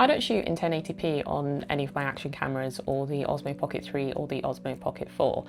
I don't shoot in 1080p on any of my action cameras or the Osmo Pocket 3 or the Osmo Pocket 4.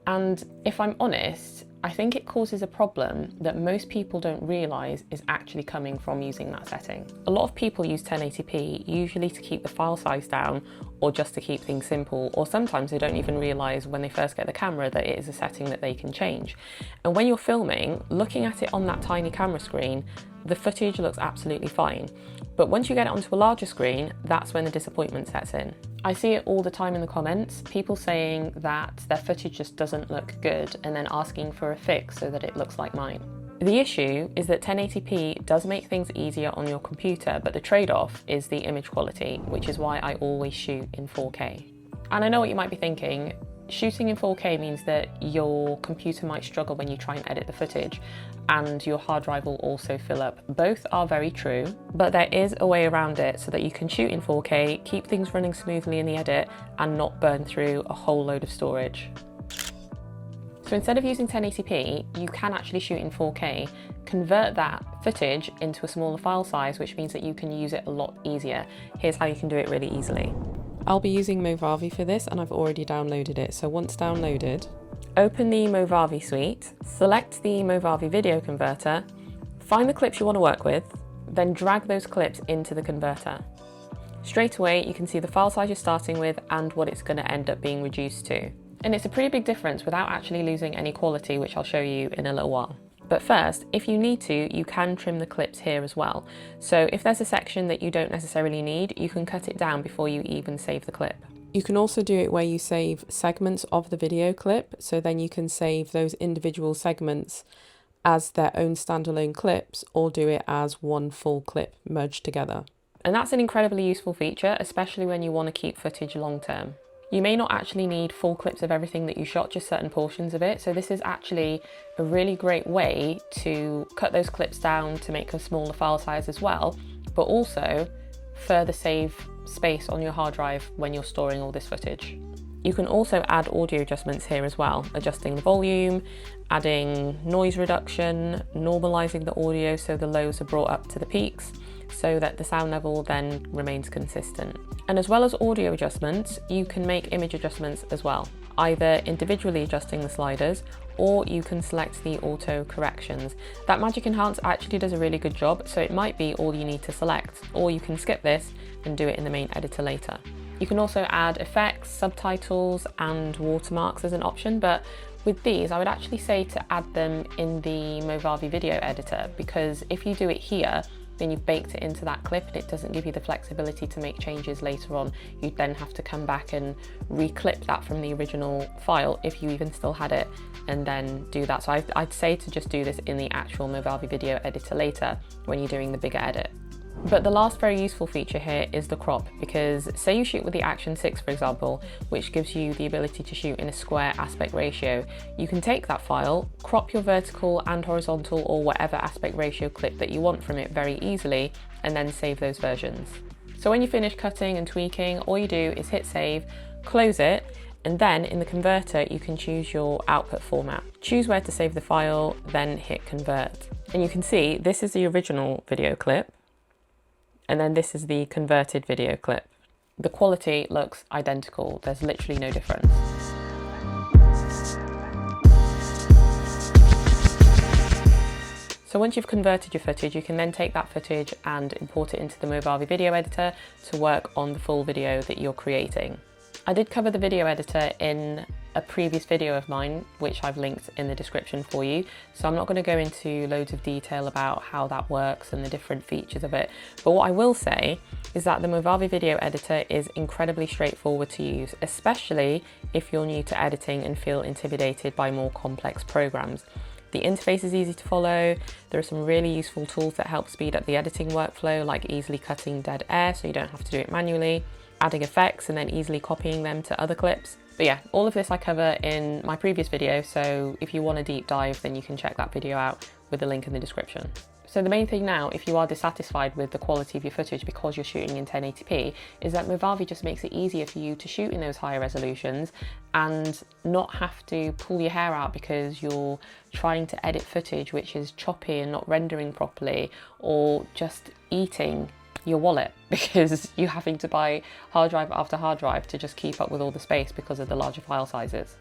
And if I'm honest, I think it causes a problem that most people don't realise is actually coming from using that setting. A lot of people use 1080p usually to keep the file size down or just to keep things simple, or sometimes they don't even realise when they first get the camera that it is a setting that they can change. And when you're filming, looking at it on that tiny camera screen, the footage looks absolutely fine. But once you get it onto a larger screen, that's when the disappointment sets in. I see it all the time in the comments, people saying that their footage just doesn't look good and then asking for a fix so that it looks like mine. The issue is that 1080p does make things easier on your computer, but the trade-off is the image quality, which is why I always shoot in 4K. And I know what you might be thinking, shooting in 4K means that your computer might struggle when you try and edit the footage, and your hard drive will also fill up. Both are very true, but there is a way around it so that you can shoot in 4K, keep things running smoothly in the edit, and not burn through a whole load of storage. So instead of using 1080p, you can actually shoot in 4K, convert that footage into a smaller file size, which means that you can use it a lot easier. Here's how you can do it really easily. I'll be using Movavi for this, and I've already downloaded it. So once downloaded, open the Movavi suite, select the Movavi video converter, find the clips you want to work with, then drag those clips into the converter. Straight away, you can see the file size you're starting with and what it's going to end up being reduced to. And it's a pretty big difference without actually losing any quality, which I'll show you in a little while. But first, if you need to, you can trim the clips here as well. So if there's a section that you don't necessarily need, you can cut it down before you even save the clip. You can also do it where you save segments of the video clip, so then you can save those individual segments as their own standalone clips, or do it as one full clip merged together. And that's an incredibly useful feature, especially when you want to keep footage long term. You may not actually need full clips of everything that you shot, just certain portions of it. So this is actually a really great way to cut those clips down to make a smaller file size as well, but also further save space on your hard drive when you're storing all this footage. You can also add audio adjustments here as well, adjusting the volume, adding noise reduction, normalizing the audio so the lows are brought up to the peaks, so that the sound level then remains consistent. And as well as audio adjustments, you can make image adjustments as well, either individually adjusting the sliders, or you can select the auto corrections. That Magic Enhance actually does a really good job, so it might be all you need to select, or you can skip this and do it in the main editor later. You can also add effects, subtitles, and watermarks as an option, but with these, I would actually say to add them in the Movavi video editor, because if you do it here, then you've baked it into that clip and it doesn't give you the flexibility to make changes later on. You'd then have to come back and reclip that from the original file if you even still had it, and then do that. So I'd say to just do this in the actual Movavi video editor later when you're doing the bigger edit. But the last very useful feature here is the crop, because say you shoot with the Action 6, for example, which gives you the ability to shoot in a square aspect ratio. You can take that file, crop your vertical and horizontal or whatever aspect ratio clip that you want from it very easily, and then save those versions. So when you finish cutting and tweaking, all you do is hit save, close it, and then in the converter you can choose your output format. Choose where to save the file, then hit convert. And you can see this is the original video clip, and then this is the converted video clip. The quality looks identical, there's literally no difference. So once you've converted your footage, you can then take that footage and import it into the Movavi video editor to work on the full video that you're creating. I did cover the video editor in a previous video of mine, which I've linked in the description for you. So I'm not going to go into loads of detail about how that works and the different features of it. But what I will say is that the Movavi video editor is incredibly straightforward to use, especially if you're new to editing and feel intimidated by more complex programs. The interface is easy to follow. There are some really useful tools that help speed up the editing workflow, like easily cutting dead air so you don't have to do it manually, adding effects and then easily copying them to other clips. But yeah, all of this I cover in my previous video, so if you want a deep dive, then you can check that video out with the link in the description. So the main thing now, if you are dissatisfied with the quality of your footage because you're shooting in 1080p, is that Movavi just makes it easier for you to shoot in those higher resolutions and not have to pull your hair out because you're trying to edit footage which is choppy and not rendering properly, or just eating your wallet because you're having to buy hard drive after hard drive to just keep up with all the space because of the larger file sizes.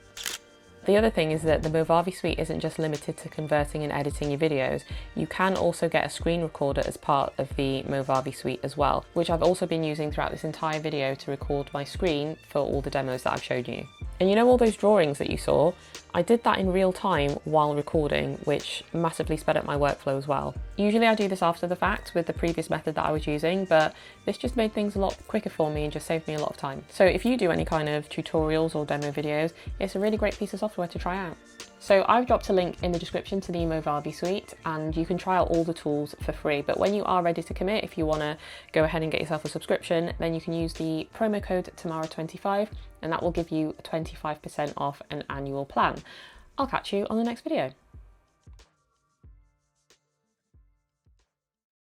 The other thing is that the Movavi suite isn't just limited to converting and editing your videos. You can also get a screen recorder as part of the Movavi suite as well, which I've also been using throughout this entire video to record my screen for all the demos that I've showed you. And you know all those drawings that you saw? I did that in real time while recording, which massively sped up my workflow as well. Usually I do this after the fact with the previous method that I was using, but this just made things a lot quicker for me and just saved me a lot of time. So if you do any kind of tutorials or demo videos, it's a really great piece of software to try out. So I've dropped a link in the description to the Movavi suite and you can try out all the tools for free. But when you are ready to commit, if you want to go ahead and get yourself a subscription, then you can use the promo code Tamara25 and that will give you 25% off an annual plan. I'll catch you on the next video.